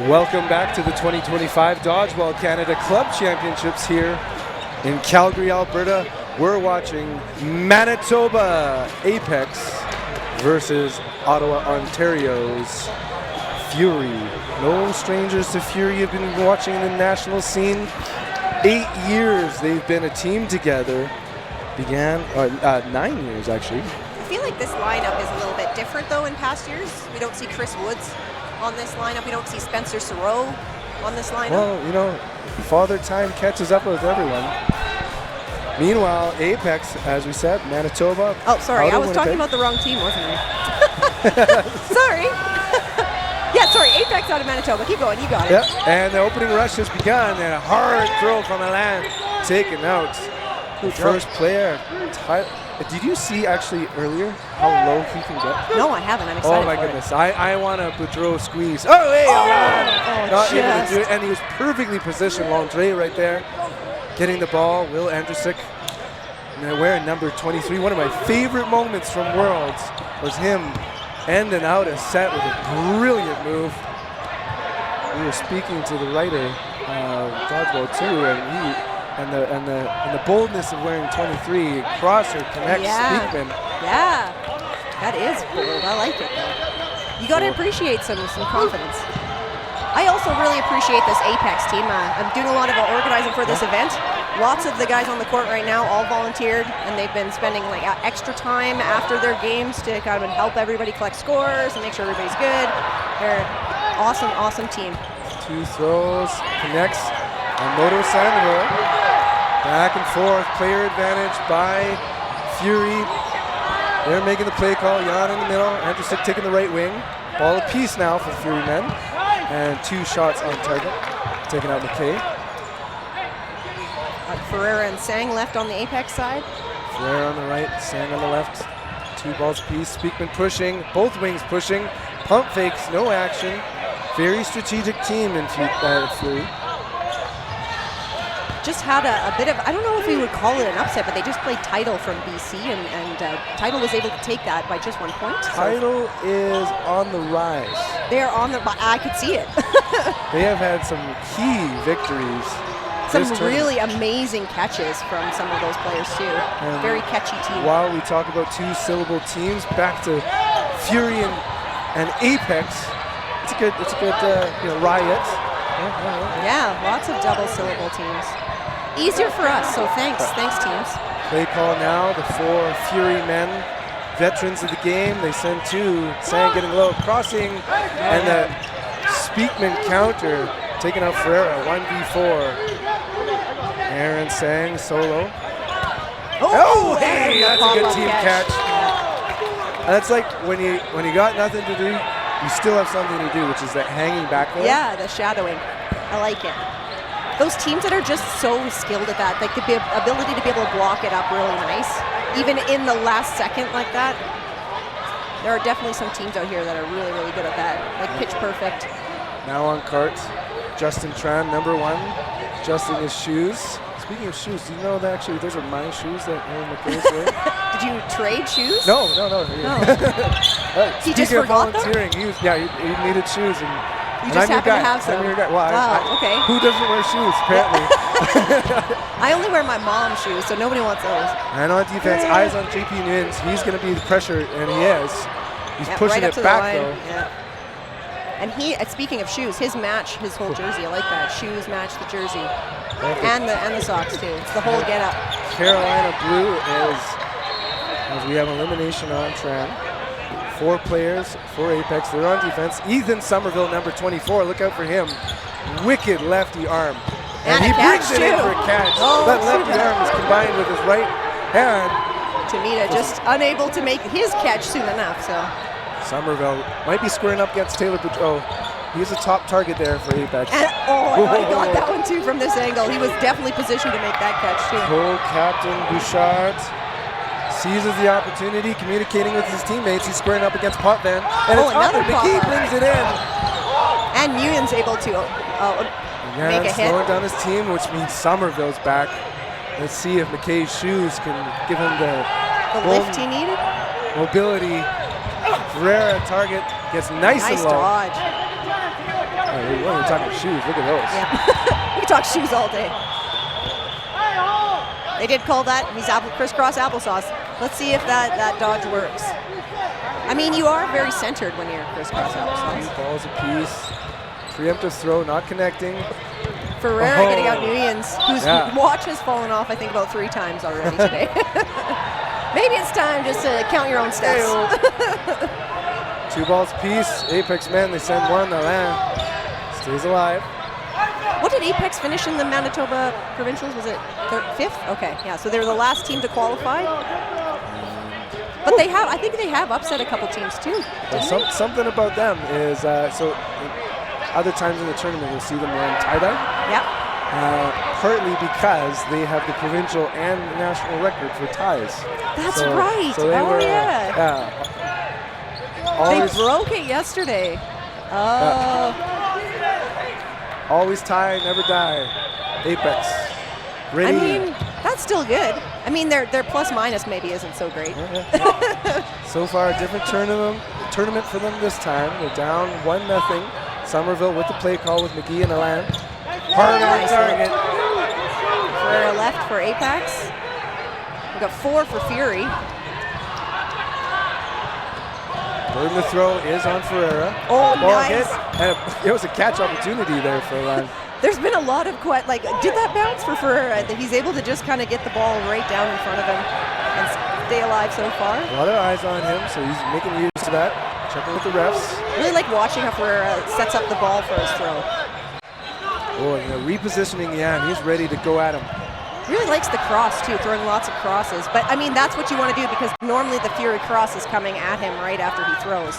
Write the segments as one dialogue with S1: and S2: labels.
S1: Welcome back to the 2025 Dodgeball Canada Club Championships here in Calgary, Alberta. We're watching Manitoba Apex versus Ottawa, Ontario's Fury. No strangers to Fury. Have been watching the national scene. 8 years they've been a team together. 9 years actually.
S2: I feel like this lineup is a little bit different though in past years. We don't see Chris Woods on this lineup. We don't see Spencer Sereau on this lineup.
S1: Well, you know, Father Time catches up with everyone. Meanwhile, Apex, as we said, Manitoba.
S2: Oh, sorry, I was talking about the wrong team, wasn't I? Sorry. Yeah, sorry, Apex out of Manitoba. Keep going, you got it.
S1: Yep, and the opening rush has begun, and a hard throw from Alan taken out. The first player. Did you see actually earlier how low he can get?
S2: No, I haven't. I'm excited.
S1: Oh my goodness! I want a Boudreau squeeze. Oh, hey! Not able to do it, and he was perfectly positioned. Landry right there, getting the ball. Will Andrusik, wearing number 23. One of my favorite moments from Worlds was him ending out a set with a brilliant move. We were speaking to the writer of Dodgeball too, and the boldness of wearing 23. Crosser connects Speakman.
S2: Yeah, that is bold. I like it though. You got to appreciate some confidence. I also really appreciate this Apex team. I'm doing a lot of organizing for this event. Lots of the guys on the court right now all volunteered, and they've been spending like extra time after their games to kind of help everybody collect scores and make sure everybody's good. They're awesome, awesome team.
S1: 2 throws, connects on Moto Sandoval. Back and forth, player advantage by Fury. They're making the play call. Jan in the middle, Andrusik taking the right wing. Ball apiece now for the Fury men. And 2 shots on target, taking out McKay.
S2: Ferreira and Sang left on the Apex side.
S1: Ferreira on the right, Sang on the left. 2 balls apiece. Speakman pushing, both wings pushing. Pump fakes, no action. Very strategic team in Fury.
S2: Just had a bit of, I don't know if we would call it an upset, but they just played Title from BC, and Title was able to take that by just 1 point.
S1: Title is on the rise.
S2: They're on the, I could see it.
S1: They have had some key victories.
S2: Some really amazing catches from some of those players too. And very catchy team.
S1: While we talk about 2-syllable teams, back to Fury and Apex. It's a good riot.
S2: Yeah, lots of double-syllable teams. Easier for us, so thanks teams.
S1: Play call now, the 4 Fury men, veterans of the game. They send 2, Sang getting low, crossing, and the Speakman counter, taking out Ferreira, 1v4. Aaron Sang solo. Oh, hey, that's a good team catch. That's like when you got nothing to do, you still have something to do, which is that hanging back there.
S2: Yeah, the shadowing. I like it. Those teams that are just so skilled at that, like the ability to be able to block it up really nice, even in the last second like that. There are definitely some teams out here that are really, really good at that, like pitch perfect.
S1: Now on cart, Justin Tran, number 1, adjusting his shoes. Speaking of shoes, do you know that actually those are my shoes that Aaron McKay's wearing?
S2: Did you trade shoes?
S1: No.
S2: He just forgot
S1: volunteering.
S2: them?
S1: He needed shoes, and
S2: you just happen to have some.
S1: I'm your guy. Well,
S2: okay.
S1: Who doesn't wear shoes? Apparently.
S2: I only wear my mom's shoes, so nobody wants those.
S1: And on defense, eyes on JP Nunes. He's going to be the pressure, and he is. He's pushing
S2: right
S1: it back though.
S2: Yeah. And speaking of shoes, his whole jersey. I like that. Shoes match the jersey. Perfect. And the socks too. It's the whole get up.
S1: Carolina Blue is, as we have elimination on Tran. 4 players for Apex. They're on defense. Ethan Somerville, number 24. Look out for him. Wicked lefty arm. And he brings it in for a catch. That lefty arm is combined with his right hand.
S2: Tamita just unable to make his catch soon enough. So
S1: Somerville might be squaring up against Taylor Boudreau. He's a top target there for Apex.
S2: And, I got that one too from this angle. He was definitely positioned to make that catch too.
S1: Co-captain Bouchard seizes the opportunity, communicating with his teammates. He's squaring up against Potvin. And it's
S2: another
S1: McKee brings it in.
S2: And Nguyen's able to make a hit.
S1: Slowing down his team, which means Somerville's back. Let's see if McKay's shoes can give him the
S2: lift he needed.
S1: Mobility. Ferreira target gets nice and low.
S2: Dodge.
S1: we're talking shoes. Look at those.
S2: Yeah. We talk shoes all day. They did call that. He's crisscross applesauce. Let's see if that dodge works. I mean, you are very centered when you're crisscross applesauce.
S1: 3 balls apiece. Preemptive throw, not connecting.
S2: Ferreira getting out Nguyen's, whose watch has fallen off, I think, about 3 times already today. Maybe it's time just to count your own steps.
S1: 2 balls apiece. Apex men, they send one. Alain stays alive.
S2: What did Apex finish in the Manitoba Provincials? Was it 5th? Okay, yeah. So they were the last team to qualify. But I think they have upset a couple teams too.
S1: Something about them is so. Other times in the tournament, you'll see them wearing tie-dye.
S2: Yeah.
S1: Partly because they have the provincial and national record for ties.
S2: That's right.
S1: So they were,
S2: they broke it yesterday. Oh.
S1: Always tie, never die. Apex. Ready.
S2: I mean, that's still good. I mean, their plus minus maybe isn't so great.
S1: So far, a different tournament for them this time. They're down 1-0. Somerville with the play call with McGee and Alain. Hard on target.
S2: For left for Apex. We've got 4 for Fury.
S1: Burden the throw is on Ferreira.
S2: Oh, nice.
S1: And it was a catch opportunity there for Alain.
S2: There's been a lot of did that bounce for Ferreira? That he's able to just kind of get the ball right down in front of him and stay alive so far.
S1: A lot of eyes on him, so he's making use of that. Checking with the refs.
S2: Really like watching how Ferreira sets up the ball for his throw.
S1: Oh, and repositioning Yan. He's ready to go at him.
S2: Really likes the cross too, throwing lots of crosses. But I mean, that's what you want to do because normally the Fury cross is coming at him right after he throws.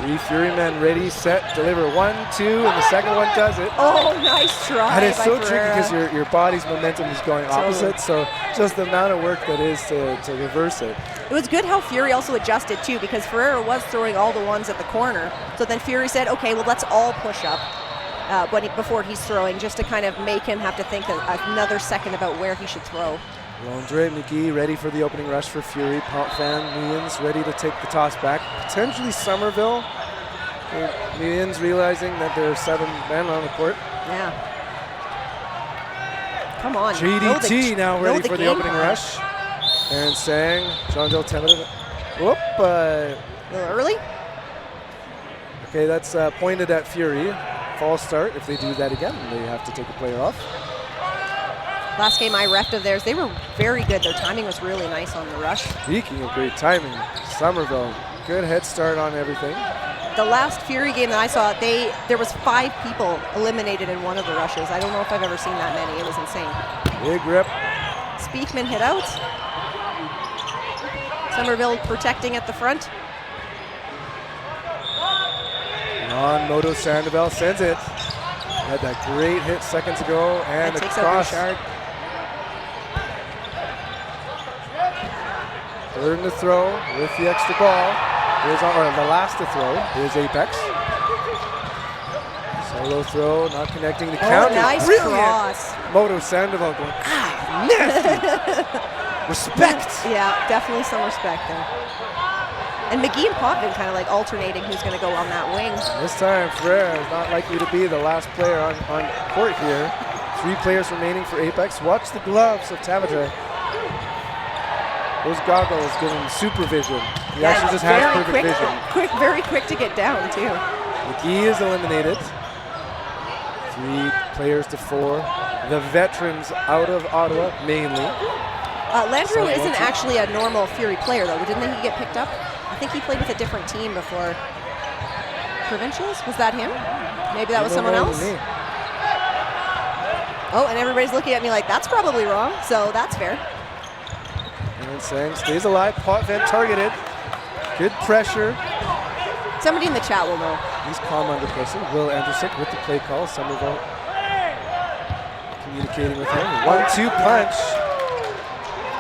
S1: 3 Fury men ready, set, deliver. 1, 2, and the second one does it.
S2: Oh, nice try.
S1: And it's so
S2: Ferreira.
S1: tricky because your body's momentum is going opposite. So just the amount of work that is to reverse it.
S2: It was good how Fury also adjusted too because Ferreira was throwing all the ones at the corner. So then Fury said, okay, well, let's all push up before he's throwing just to kind of make him have to think another second about where he should throw.
S1: Andre McGee ready for the opening rush for Fury. Potvin, Nguyen's ready to take the toss back. Potentially Somerville. Nguyen's realizing that there are 7 men on the court.
S2: Yeah. Come on.
S1: GDT now ready for the opening rush. And Sang, John Del Temple. Whoop.
S2: A little early.
S1: Okay, that's pointed at Fury. False start. If they do that again, they have to take a player off.
S2: Last game I refed of theirs, they were very good. Their timing was really nice on the rush.
S1: Speaking of great timing, Somerville, good head start on everything.
S2: The last Fury game that I saw, there was 5 people eliminated in one of the rushes. I don't know if I've ever seen that many. It was insane.
S1: Big rip.
S2: Speakman hit out. Somerville protecting at the front.
S1: On Moto Sandoval sends it. Had that great hit seconds ago, and the cross. Third in the throw with the extra ball. Here's the last to throw. Here's Apex. Solo throw, not connecting the count.
S2: Nice cross.
S1: Moto Sandoval going, nasty. Respect.
S2: Yeah, definitely some respect there. And McGee and Potvin kind of like alternating who's going to go on that wing.
S1: This time, Ferreira is not likely to be the last player on court here. 3 players remaining for Apex. Watch the gloves of Tabitha. Those goggles give him supervision. He actually just has perfect vision.
S2: Very quick to get down, too.
S1: McGee is eliminated. 3 players to 4. The veterans out of Ottawa, mainly.
S2: Landreau isn't actually a normal Fury player, though. Didn't he get picked up? I think he played with a different team before Provincials. Was that him? Maybe that was someone else? Oh, and everybody's looking at me like, that's probably wrong, so that's fair.
S1: And Sang stays alive. Potvin targeted. Good pressure.
S2: Somebody in the chat will know.
S1: He's calm under pressure. Will Anderson with the play call. Somerville communicating with him. 1-2 punch.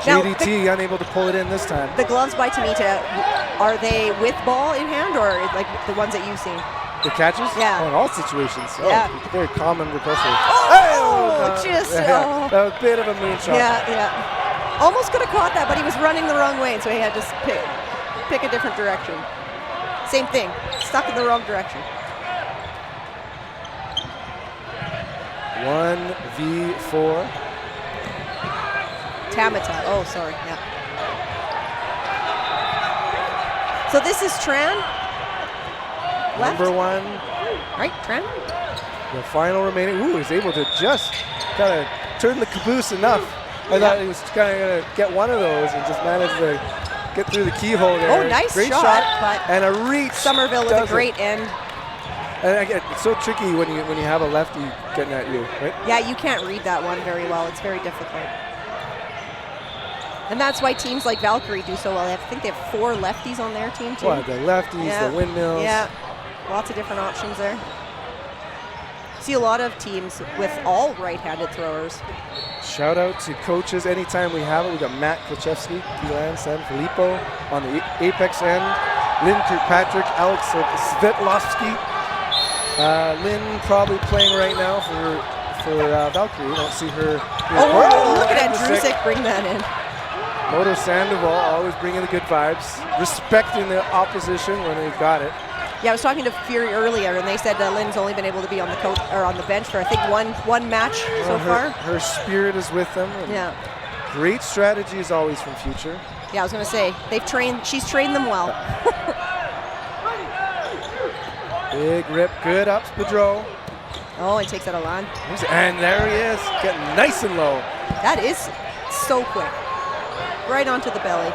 S1: JDT unable to pull it in this time.
S2: The gloves by Tamita, are they with ball in hand or like the ones that you've seen?
S1: The catches?
S2: Yeah.
S1: Oh, in all situations.
S2: Yeah.
S1: Very calm under pressure.
S2: That
S1: was a bit of a moonshot.
S2: Yeah. Almost could have caught that, but he was running the wrong way, so he had to pick a different direction. Same thing, stuck in the wrong direction.
S1: 1v4.
S2: Tamata. Oh, sorry. Yeah. So this is Tran. Left.
S1: Number 1.
S2: Right, Tran.
S1: The final remaining. Ooh, he's able to just kind of turn the caboose enough. I thought he was kind of going to get one of those and just managed to get through the keyhole there.
S2: Oh, nice
S1: great
S2: shot, but
S1: and a reach.
S2: Somerville with a great end.
S1: And again, it's so tricky when you have a lefty getting at you, right?
S2: Yeah, you can't read that one very well. It's very difficult. And that's why teams like Valkyrie do so well. I think they have 4 lefties on their team too.
S1: Well, the lefties, the windmills.
S2: Yeah, lots of different options there. See a lot of teams with all right-handed throwers.
S1: Shout out to coaches anytime we have it. We got Matt Klochevsky, Pilan San Filippo on the Apex end. Lynn Kirkpatrick, Alex Svetlovsky. Lynn probably playing right now for Valkyrie. You don't see her.
S2: Oh, look at Andrusik bring that in.
S1: Moto Sandoval always bringing the good vibes, respecting the opposition when they got it.
S2: Yeah, I was talking to Fury earlier, and they said Lynn's only been able to be on the coach or on the bench for I think one match so far.
S1: Her spirit is with them.
S2: Yeah.
S1: Great strategies always from Future.
S2: Yeah, I was going to say she's trained them well.
S1: Big rip, good ups, Pedro.
S2: Oh, and takes that Alan.
S1: And there he is, getting nice and low.
S2: That is so quick. Right onto the belly.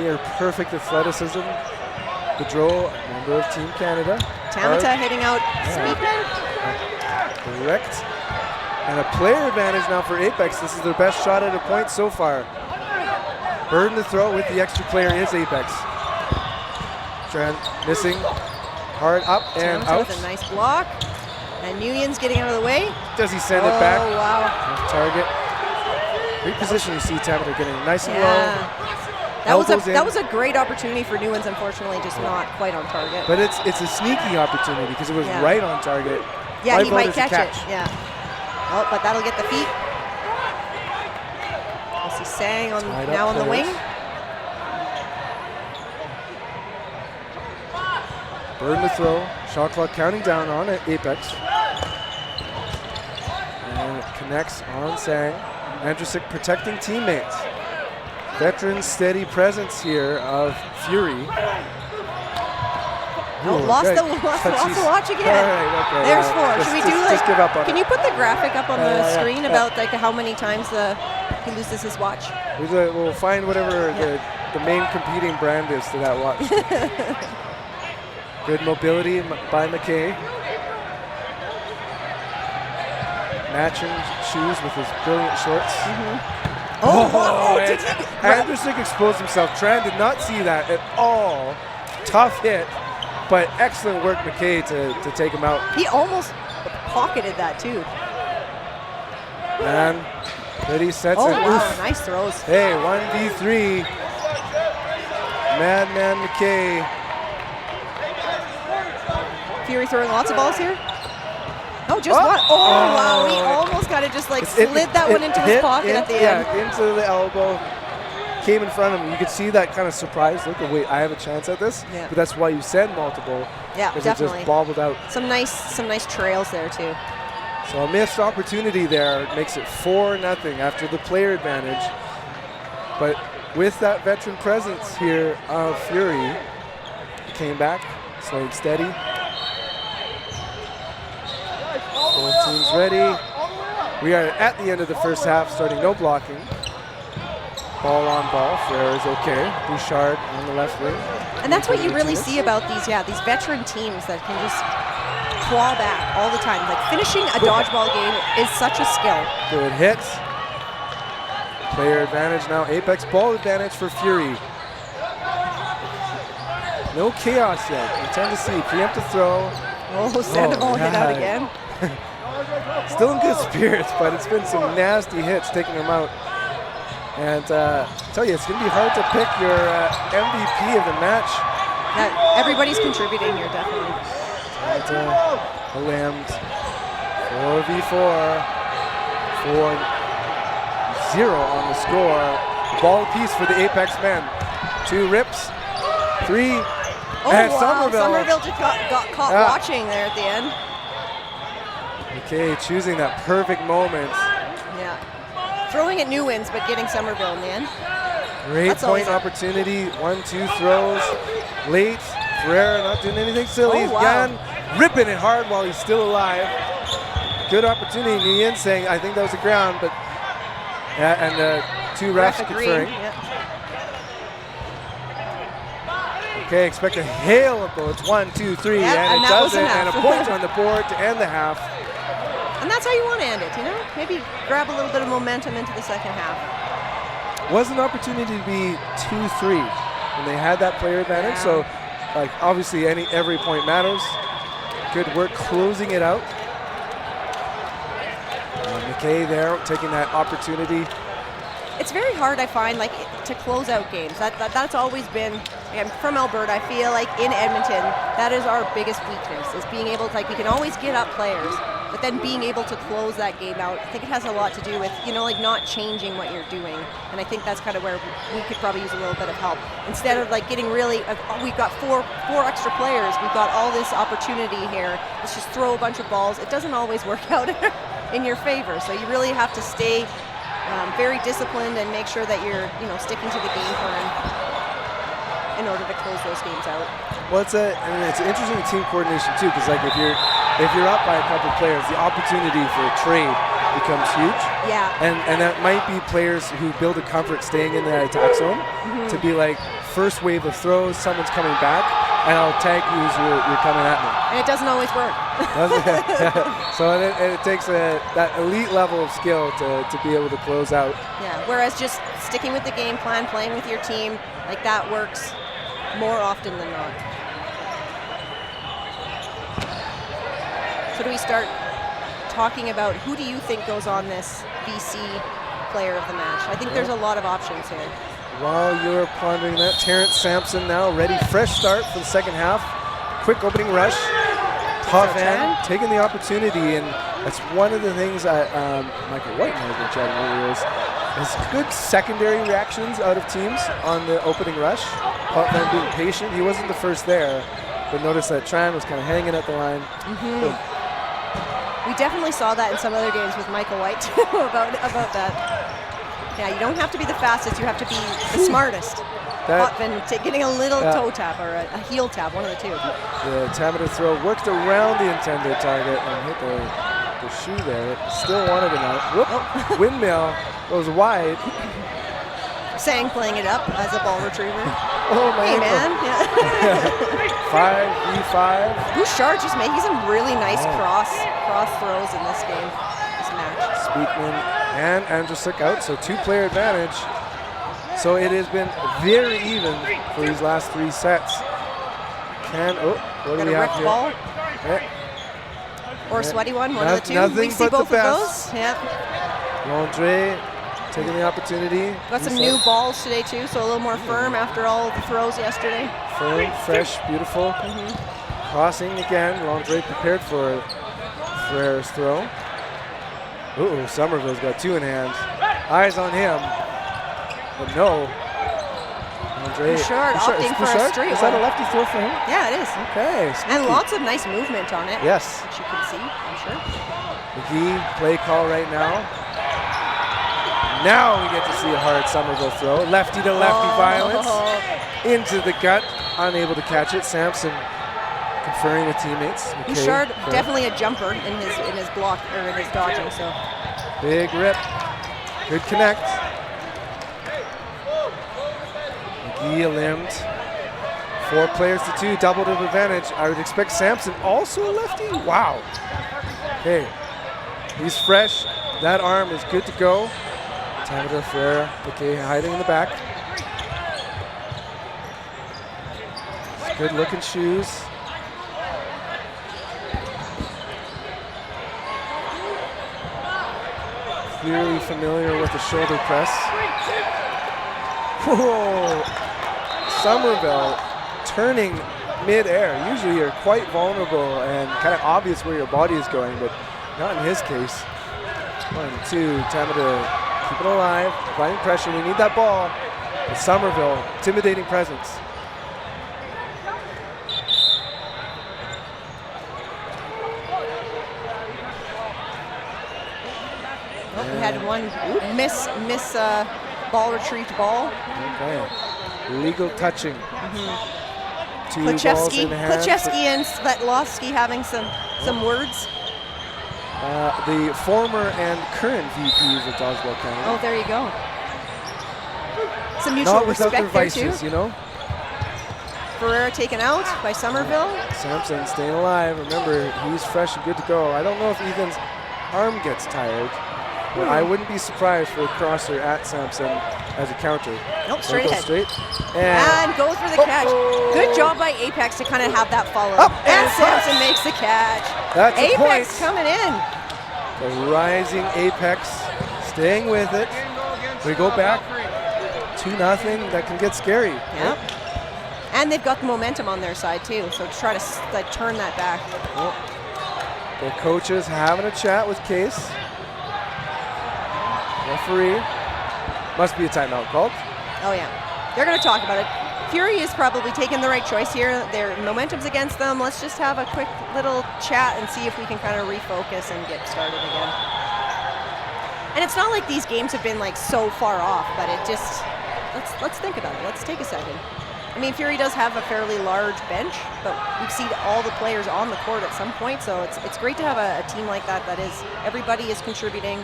S1: Near perfect athleticism. Pedro, member of Team Canada.
S2: Tamata hitting out Speakman.
S1: Correct. And a player advantage now for Apex. This is their best shot at a point so far. Burden to throw with the extra player is Apex. Tran missing. Hard up and out.
S2: With a nice block. And Nguyen's getting out of the way.
S1: Does he send it back?
S2: Oh, wow.
S1: Target. Great position. You see Tamata getting nice and low.
S2: That was a great opportunity for Nguyen's, unfortunately, just not quite on target.
S1: But it's a sneaky opportunity because it was right on target.
S2: Yeah,
S1: My
S2: he
S1: vote
S2: might
S1: is a
S2: catch it. Yeah. Oh, but that'll get the feet. I see Sang now on the wing.
S1: Burden to throw. Shot clock counting down on it. Apex. And it connects on Sang. Andrusik protecting teammates. Veteran steady presence here of Fury.
S2: Lost the watch again.
S1: All right, okay,
S2: there's 4. Should we do
S1: just give up on
S2: can you put the graphic up on the screen about like how many times he loses his watch?
S1: We'll find whatever the main competing brand is to that watch. Good mobility by McKay. Matching shoes with his brilliant shorts. Andrusik exposed himself. Tran did not see that at all. Tough hit, but excellent work, McKay, to take him out.
S2: He almost pocketed that too.
S1: And Liddy sets it.
S2: Wow, nice throws.
S1: Hey, 1v3. Madman McKay.
S2: Fury throwing lots of balls here. Oh, just one. Oh, wow. He almost kind of just like slid that one into his pocket at the end.
S1: Yeah, into the elbow. Came in front of him. You could see that kind of surprise look of, wait, I have a chance at this?
S2: Yeah.
S1: But that's why you send multiple.
S2: Yeah, definitely.
S1: It just bobbled out.
S2: Some nice trails there, too.
S1: So a missed opportunity there makes it 4-0 after the player advantage. But with that veteran presence here of Fury, he came back, slow and steady. Both teams ready. We are at the end of the first half, starting no blocking. Ball on ball. Frere is okay. Bouchard on the left wing.
S2: And that's what you really see about these veteran teams that can just claw back all the time. Like finishing a dodgeball game is such a skill.
S1: Good hits. Player advantage now. Apex ball advantage for Fury. No chaos yet. We tend to see preemptive throw.
S2: Oh, Sandoval hit out again.
S1: Still in good spirits, but it's been some nasty hits taking him out. And I tell you, it's going to be hard to pick your MVP of the match.
S2: Everybody's contributing here, definitely.
S1: Lammed 4v4. 4-0 on the score. Ball piece for the Apex men. 2 rips. 3.
S2: Oh,
S1: and
S2: wow. Somerville just got caught watching there at the end.
S1: McKay choosing that perfect moment.
S2: Yeah. Throwing at Newlands, but getting Somerville in the end.
S1: Great
S2: That's
S1: point
S2: always
S1: opportunity. 1-2 throws. Late. Ferreira not doing anything silly.
S2: Oh, wow.
S1: Again, ripping it hard while he's still alive. Good opportunity. Nguyen saying, I think that was the ground, but and two refs conferring.
S2: Yeah.
S1: Okay, expect a hail of bullets. 1, 2, 3,
S2: Yep,
S1: and it
S2: that was
S1: does it. And a
S2: enough.
S1: point on the board to end the half.
S2: And that's how you want to end it, you know? Maybe grab a little bit of momentum into the second half.
S1: Was an opportunity to be 2-3 when they had that player advantage.
S2: Yeah.
S1: So, like, obviously every point matters. Good work closing it out. McKay there taking that opportunity.
S2: It's very hard, I find, like, to close out games. That's always been, I'm from Alberta, I feel like in Edmonton, that is our biggest weakness, is being able to, like, we can always get up players, but then being able to close that game out, I think it has a lot to do with, you know, like not changing what you're doing. And I think that's kind of where we could probably use a little bit of help. Instead of like getting really, we've got four extra players, we've got all this opportunity here, let's just throw a bunch of balls. It doesn't always work out in your favor. So you really have to stay very disciplined and make sure that you're, you know, sticking to the game plan in order to close those games out.
S1: Well, it's interesting team coordination too, because like if you're up by a couple players, the opportunity for a trade becomes huge.
S2: Yeah.
S1: And that might be players who build a comfort staying in the attack zone to be like, first wave of throws, someone's coming back, and I'll tag you as you're coming at me.
S2: And it doesn't always work.
S1: So it takes that elite level of skill to be able to close out.
S2: Yeah, whereas just sticking with the game plan, playing with your team, like that works more often than not. So do we start talking about who do you think goes on this BC player of the match? I think there's a lot of options here.
S1: While you're pondering that, Terrence Sampson now ready, fresh start for the second half. Quick opening rush. Hot van taking the opportunity, and that's one of the things that Michael White has been chatting earlier is good secondary reactions out of teams on the opening rush. Hot van being patient. He wasn't the first there, but notice that Tran was kind of hanging at the line.
S2: We definitely saw that in some other games with Michael White too, about that. Yeah, you don't have to be the fastest, you have to be the smartest. Hotman getting a little toe tap or a heel tap, one of the two.
S1: The Tamada throw worked around the intended target and hit the shoe there. Still wanted it out. Whoop, windmill goes wide.
S2: Sang playing it up as a ball retriever.
S1: Oh, my
S2: Hey, man. Yeah.
S1: 5v5.
S2: Bouchard just making some really nice cross throws in this game, this match.
S1: Speakman and Andrusik out, so two-player advantage. So it has been very even for these last three sets. What do we have here?
S2: Ball.
S1: Yeah.
S2: Or a sweaty one of the two.
S1: Nothing
S2: We see
S1: but
S2: both
S1: the
S2: of
S1: best.
S2: those. Yeah.
S1: Landre taking the opportunity.
S2: Got some new balls today too, so a little more firm after all the throws yesterday.
S1: Firm, fresh, beautiful. Crossing again. Landre prepared for Ferreira's throw. Ooh, Somerville's got two in hand. Eyes on him. But no. Andre
S2: Bouchard opting for a straight
S1: Is that a lefty throw for him?
S2: Yeah, it is.
S1: Okay.
S2: And
S1: sneaky.
S2: lots of nice movement on it.
S1: Yes.
S2: Which you can see, I'm sure.
S1: McGee, play call right now. Now we get to see a hard Somerville throw. Lefty to lefty violence. Into the gut. Unable to catch it. Sampson conferring with teammates.
S2: Bouchard definitely a jumper in his block or in his dodging. So
S1: big rip. Good connect. McGee limbed. 4 players to 2, double to advantage. I would expect Sampson also a lefty. Wow. Okay, he's fresh. That arm is good to go. Tamada Ferreira, okay, hiding in the back. Good looking shoes. Clearly familiar with the shoulder press. Whoa! Somerville turning mid-air. Usually you're quite vulnerable and kind of obvious where your body is going, but not in his case. 1, 2, Tamada keep it alive, applying pressure. We need that ball. And Somerville, intimidating presence.
S2: Miss ball retrieved ball.
S1: Okay. Legal touching. 2 balls in hand.
S2: Klachevsky and Svetlowski having some words.
S1: The former and current VPs of Dodgeball Canada.
S2: Oh, there you go. Some mutual
S1: Not without
S2: respect
S1: their
S2: there,
S1: vices,
S2: too.
S1: you know?
S2: Ferreira taken out by Somerville.
S1: Sampson staying alive. Remember, he's fresh and good to go. I don't know if Ethan's arm gets tired, but I wouldn't be surprised for a crosser at Sampson as a counter.
S2: Nope, straight ahead.
S1: Straight.
S2: And goes for the catch. Good job by Apex to kind of have that follow. And Sampson makes the catch.
S1: That's a point.
S2: Apex coming in.
S1: The rising Apex staying with it. We go back 2-0. That can get scary.
S2: Yep. And they've got the momentum on their side too, so to try to turn that back.
S1: Well, the coaches having a chat with Case. Referee. Must be a timeout called.
S2: Oh yeah, they're going to talk about it. Fury is probably taking the right choice here. Their momentum's against them. Let's just have a quick little chat and see if we can kind of refocus and get started again. And it's not like these games have been like so far off, but it just, let's think about it. Let's take a second. I mean, Fury does have a fairly large bench, but we've seen all the players on the court at some point, so it's great to have a team like that is, everybody is contributing.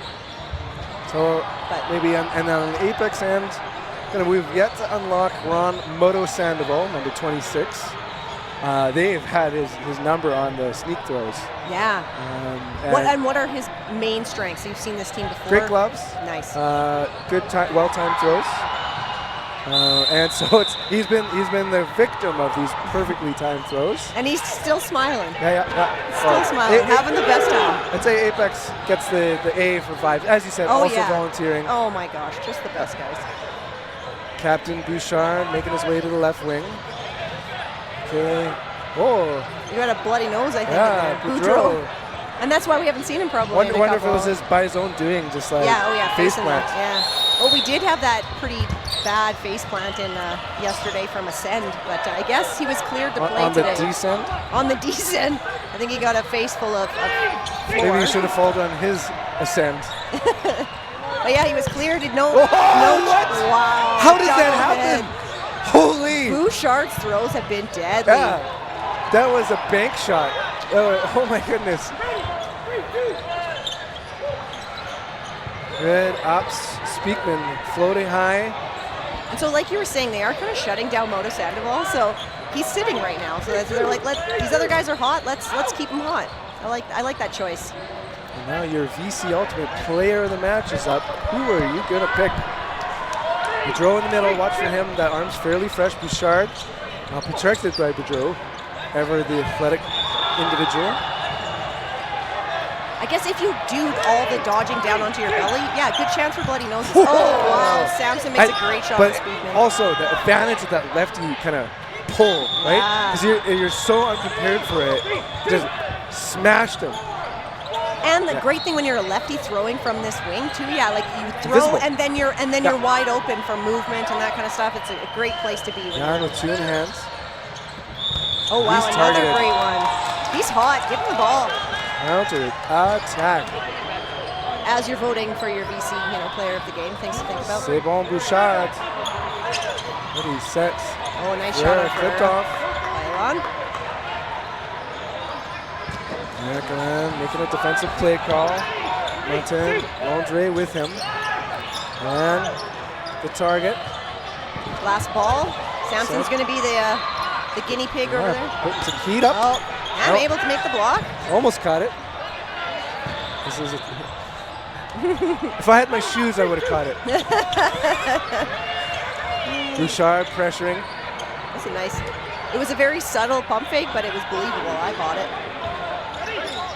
S1: So maybe and on the Apex end, we've yet to unlock Ron Moto Sandoval, number 26. They've had his number on the sneak throws.
S2: Yeah. What are his main strengths? You've seen this team before.
S1: Great gloves.
S2: Nice.
S1: Good well-timed throws. And so he's been the victim of these perfectly timed throws.
S2: And he's still smiling.
S1: Yeah.
S2: Still smiling, having the best time.
S1: I'd say Apex gets the A for 5. As you said, also volunteering.
S2: Oh my gosh, just the best guys.
S1: Captain Bouchard making his way to the left wing. Okay. Oh.
S2: You got a bloody nose, I think.
S1: Yeah, Boudreau.
S2: And that's why we haven't seen him probably.
S1: Wonder if it was by his own doing, just like face plant.
S2: Yeah. Well, we did have that pretty bad face plant in yesterday from Ascend, but I guess he was cleared to play today.
S1: On the descent?
S2: On the descent. I think he got a face full of
S1: Maybe he should have folded on his Ascend.
S2: But yeah, he was cleared. No.
S1: What?
S2: Wow.
S1: How does that happen? Holy.
S2: Bouchard's throws have been deadly.
S1: Yeah. That was a bank shot. Oh my goodness. Good ups. Speakman floating high.
S2: And so like you were saying, they are kind of shutting down Moto Sandoval, so he's sitting right now. So they're like, these other guys are hot, let's keep them hot. I like that choice.
S1: And now your VC Ultimate Player of the Match is up. Who are you going to pick? Boudreau in the middle, watch for him. That arm's fairly fresh. Bouchard, protected by Boudreau, ever the athletic individual.
S2: I guess if you do all the dodging down onto your belly, yeah, good chance for bloody noses. Oh, wow. Sampson makes a great shot on Speakman.
S1: Also, the advantage of that lefty kind of pull, right? Because you're so unprepared for it. Just smashed him.
S2: And the great thing when you're a lefty throwing from this wing too, like you throw and then you're wide open for movement and that kind of stuff. It's a great place to be.
S1: Yeah, with 2 in hands.
S2: Oh wow, another great one. He's hot. Give him the ball.
S1: Counter attack.
S2: As you're voting for your VC, player of the game, things to think about.
S1: C'est bon, Bouchard. What he sets.
S2: Oh, nice shot.
S1: Flipped off.
S2: Byron.
S1: Making a defensive play call. Martin Andre with him. And the target.
S2: Last ball. Sampson's going to be the guinea pig over there.
S1: Putting some heat up.
S2: Oh, I'm able to make the block.
S1: Almost caught it. This is if I had my shoes, I would have caught it. Bouchard pressuring.
S2: That's a nice. It was a very subtle pump fake, but it was believable. I bought it.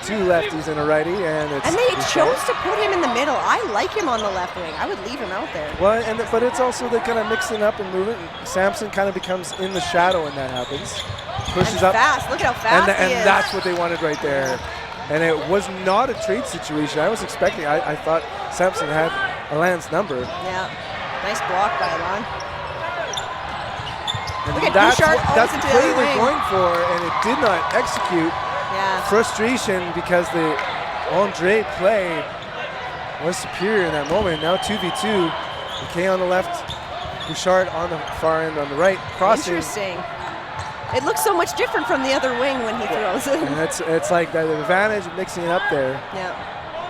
S1: 2 lefties and a righty, and
S2: they chose to put him in the middle. I like him on the left wing. I would leave him out there.
S1: Well, but it's also the kind of mixing up and moving. Sampson kind of becomes in the shadow when that happens. Pushes up.
S2: Fast. Look at how fast he is.
S1: And that's what they wanted right there. And it was not a trade situation. I was expecting. I thought Sampson had Alain's number.
S2: Yeah. Nice block by Alain.
S1: And
S2: look at
S1: that's
S2: Bouchard.
S1: That's the play they're going for, and it did not execute.
S2: Yeah.
S1: Frustration because the Andre play was superior in that moment. Now 2v2. McKay on the left, Bouchard on the far end on the right, crossing.
S2: Interesting. It looks so much different from the other wing when he throws it.
S1: And it's like that advantage of mixing it up there.
S2: Yeah.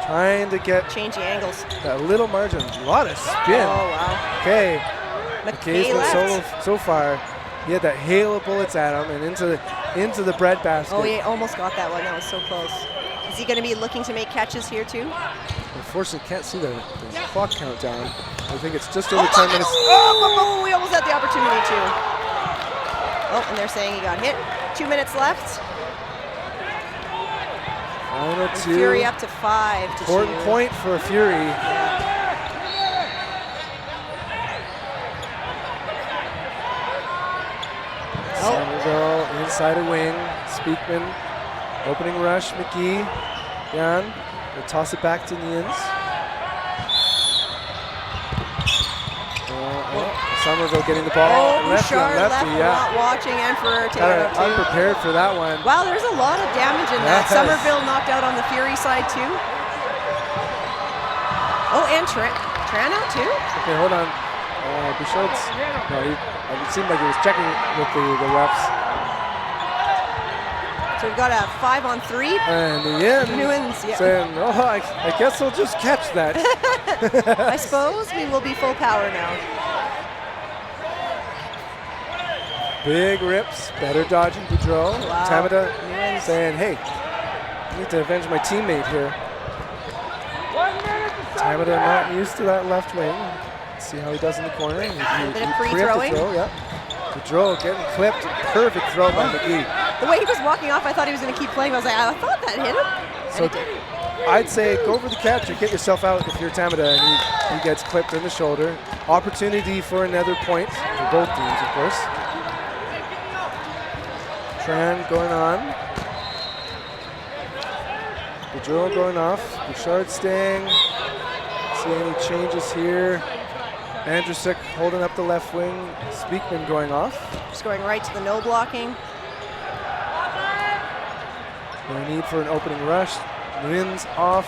S1: Trying to get
S2: change the angles.
S1: That little margin. A lot of spin.
S2: Oh, wow.
S1: Okay.
S2: McKay
S1: been so far. He had that hail of bullets at him and into the bread basket.
S2: Oh, he almost got that one. That was so close. Is he going to be looking to make catches here too?
S1: Unfortunately, can't see the clock countdown. I think it's just over 10 minutes.
S2: Oh, we almost had the opportunity to. Oh, and they're saying he got hit. 2 minutes left.
S1: Final
S2: and
S1: two.
S2: Fury up to 5.
S1: Important point for Fury.
S2: Yeah.
S1: Somerville inside a wing. Speakman. Opening rush, McGee. Jan. We'll toss it back to Nians. Somerville getting the ball.
S2: Oh,
S1: lefty
S2: Bouchard
S1: on lefty,
S2: not watching, and for
S1: Kinda unprepared for that one.
S2: Wow, there's a lot of damage in that. Somerville knocked out on the Fury side too. Oh, and Tran out too?
S1: Okay, hold on. Bouchard's, no, it seemed like he was checking with the refs.
S2: So we've got a 5-on-3.
S1: And Nguyen saying, oh, I guess I'll just catch that.
S2: I suppose we will be full power now.
S1: Big rips, better dodging Boudreau.
S2: Wow.
S1: Tamada saying, hey, I need to avenge my teammate here. Tamada not used to that left wing. Let's see how he does in the corner.
S2: A bit of pre-throwing.
S1: Boudreau getting clipped. Perfect throw by McGee.
S2: The way he was walking off, I thought he was going to keep playing. I was like, I thought that hit him.
S1: So I'd say go for the catch or get yourself out if you're Tamada and he gets clipped in the shoulder. Opportunity for another point for both teams, of course. Tran going on. Boudreau going off. Bouchard staying. See any changes here. Andrusik holding up the left wing. Speakman going off.
S2: Just going right to the no blocking.
S1: No need for an opening rush. Nguyen's off.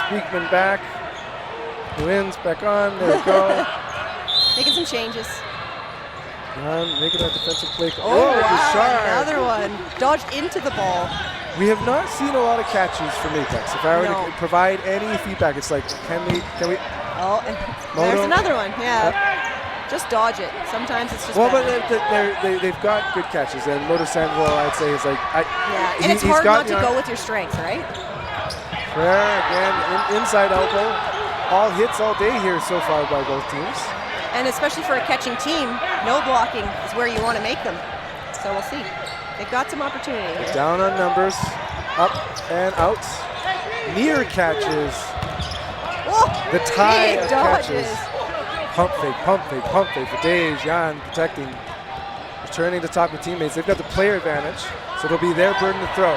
S1: Speakman back. Nguyen's back on. There we go.
S2: Making some changes.
S1: Making that defensive play.
S2: Oh, wow, another one. Dodged into the ball.
S1: We have not seen a lot of catches from Apex. If I were to provide any feedback, it's like, can we?
S2: Oh, and there's another one. Yeah. Just dodge it. Sometimes it's just.
S1: Well, but they've got good catches, and Moto Sandoval, I'd say, is like.
S2: And it's hard not to go with your strength, right?
S1: There again, inside elbow. All hits all day here so far by both teams.
S2: And especially for a catching team, no blocking is where you want to make them. So we'll see. They've got some opportunity here.
S1: Down on numbers, up and out. Near catches.
S2: Whoa,
S1: the tie of
S2: dodges.
S1: Catches. Pump fake for Dave. Jan protecting. Returning to talk with teammates. They've got the player advantage, so it'll be their burden to throw.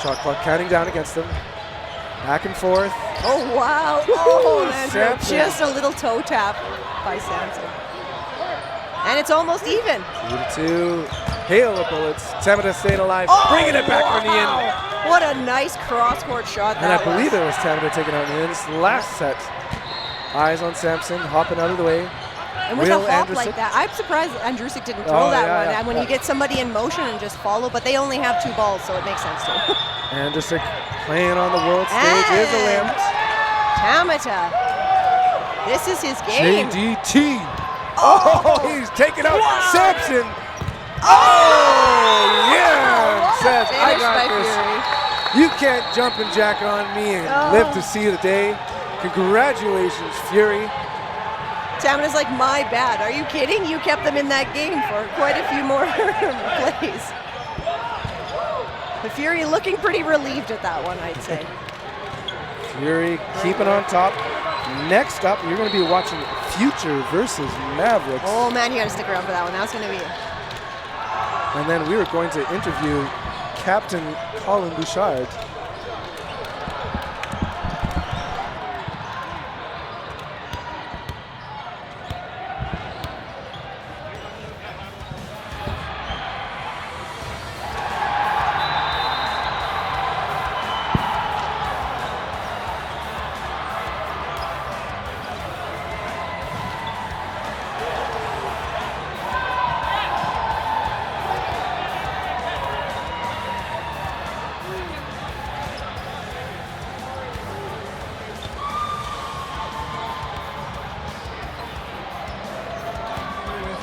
S1: Shot clock counting down against them. Back and forth.
S2: Oh, wow. Oh, Landry, just a little toe tap by Samson. And it's almost even.
S1: 2-2. Hail of bullets. Tamada staying alive. Bringing it back on the end.
S2: What a nice cross-court shot that
S1: was. And I believe it was Tamada taking out the ends. Last set. Eyes on Samson, hopping out of the way.
S2: And with a hop like that, I'm surprised Andrusik didn't throw that one. And when you get somebody in motion and just follow, but they only have 2 balls, so it makes sense to him.
S1: Andrusik playing on the world stage is a limb.
S2: Tamata. This is his game.
S1: JDT. Oh, he's taking out Samson. Oh, yeah. Says, I got this. You can't jump and jack on me and live to see the day. Congratulations, Fury.
S2: Tamada's like, my bad. Are you kidding? You kept them in that game for quite a few more plays. The Fury looking pretty relieved at that one, I'd say.
S1: Fury keeping on top. Next up, you're going to be watching Future versus Mavericks.
S2: Oh, man, you got to stick around for that one. That's going to be it.
S1: And then we are going to interview Captain Colin Bouchard.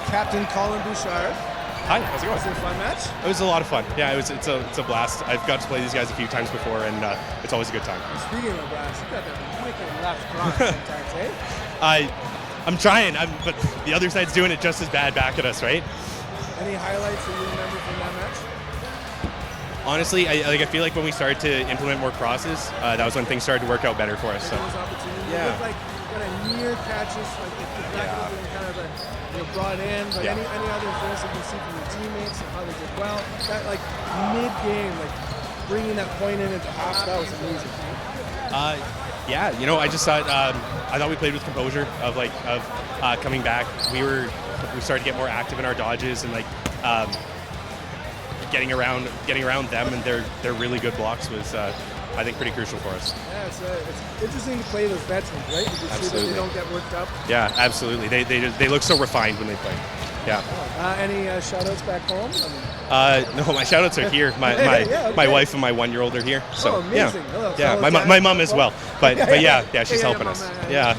S3: Captain Colin Bouchard.
S4: Hi, how's it going?
S3: Was it a fun match?
S4: It was a lot of fun. Yeah, it's a blast. I've got to play these guys a few times before, and it's always a good time.
S3: Speaking of blast, you got that wicked left cross sometimes, eh?
S4: I'm trying, but the other side's doing it just as bad back at us, right?
S3: Any highlights that you remember from that match?
S4: Honestly, I feel like when we started to implement more crosses, that was when things started to work out better for us. So.
S3: Those opportunities.
S4: Yeah.
S3: It looked like you got a near catches, like the back and kind of brought in. But any other things that you see from your teammates and how they did well? That like mid-game, like bringing that point in at the half, that was amazing.
S4: Yeah, I just thought I thought we played with composure of coming back. We started to get more active in our dodges and getting around them, and their really good blocks was I think pretty crucial for us.
S3: Yeah, it's interesting to play those veterans, right? You can see that they don't get worked up.
S4: Yeah, absolutely. They look so refined when they play. Yeah.
S3: Any shout-outs back home?
S4: No, my shout-outs are here. My wife and my 1-year-old are here. So
S3: amazing.
S4: Yeah, my mom as well. But yeah, she's helping us. Yeah.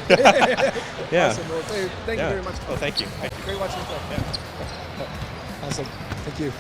S4: Yeah.
S3: Awesome. Well, thank you very much.
S4: Oh, thank you.
S3: Great watching the play.
S4: Yeah.
S3: Awesome. Thank you.